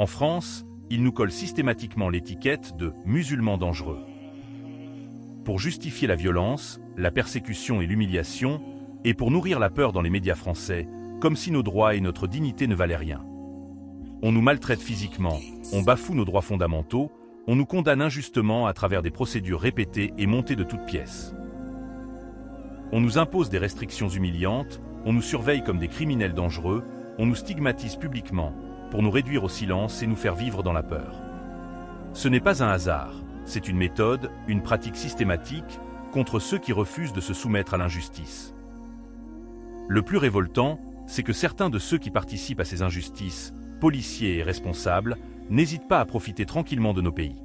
En France, ils nous collent systématiquement l'étiquette de « musulmans dangereux ». Pour justifier la violence, la persécution et l'humiliation, et pour nourrir la peur dans les médias français, comme si nos droits et notre dignité ne valaient rien. On nous maltraite physiquement, on bafoue nos droits fondamentaux, on nous condamne injustement à travers des procédures répétées et montées de toutes pièces. On nous impose des restrictions humiliantes, on nous surveille comme des criminels dangereux, on nous stigmatise publiquement, pour nous réduire au silence et nous faire vivre dans la peur. Ce n'est pas un hasard, c'est une méthode, une pratique systématique, contre ceux qui refusent de se soumettre à l'injustice. Le plus révoltant, c'est que certains de ceux qui participent à ces injustices, policiers et responsables, n'hésitent pas à profiter tranquillement de nos pays.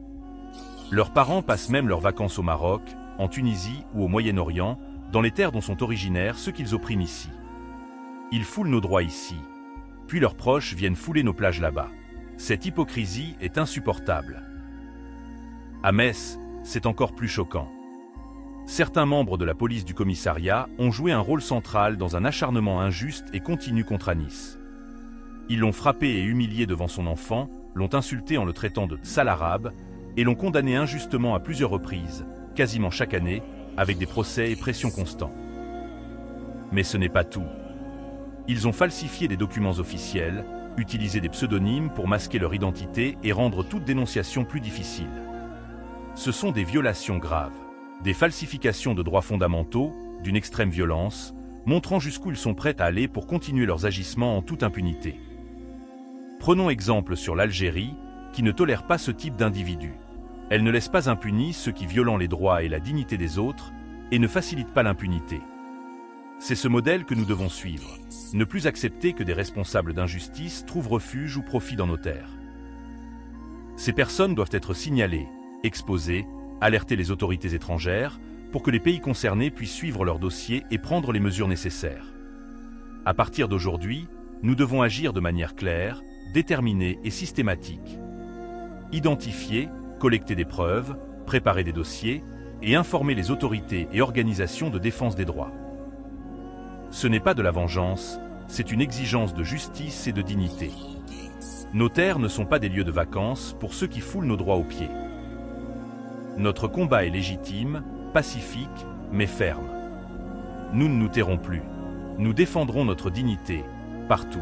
Leurs parents passent même leurs vacances au Maroc, en Tunisie ou au Moyen-Orient, dans les terres dont sont originaires ceux qu'ils oppriment ici. Ils foulent nos droits ici, puis leurs proches viennent fouler nos plages là-bas. Cette hypocrisie est insupportable. À Metz, c'est encore plus choquant. Certains membres de la police du commissariat ont joué un rôle central dans un acharnement injuste et continu contre Anis. Ils l'ont frappé et humilié devant son enfant, l'ont insulté en le traitant de « sale arabe » et l'ont condamné injustement à plusieurs reprises, quasiment chaque année, avec des procès et pressions constants. Mais ce n'est pas tout. Ils ont falsifié des documents officiels, utilisé des pseudonymes pour masquer leur identité et rendre toute dénonciation plus difficile. Ce sont des violations graves, des falsifications de droits fondamentaux, d'une extrême violence, montrant jusqu'où ils sont prêts à aller pour continuer leurs agissements en toute impunité. Prenons exemple sur l'Algérie, qui ne tolère pas ce type d'individus. Elle ne laisse pas impunis ceux qui violent les droits et la dignité des autres, et ne facilite pas l'impunité. C'est ce modèle que nous devons suivre, ne plus accepter que des responsables d'injustice trouvent refuge ou profit dans nos terres. Ces personnes doivent être signalées, exposées, alerter les autorités étrangères, pour que les pays concernés puissent suivre leurs dossiers et prendre les mesures nécessaires. À partir d'aujourd'hui, nous devons agir de manière claire, déterminée et systématique. Identifier, collecter des preuves, préparer des dossiers et informer les autorités et organisations de défense des droits. Ce n'est pas de la vengeance, c'est une exigence de justice et de dignité. Nos terres ne sont pas des lieux de vacances pour ceux qui foulent nos droits aux pieds. Notre combat est légitime, pacifique, mais ferme. Nous ne nous tairons plus. Nous défendrons notre dignité, partout.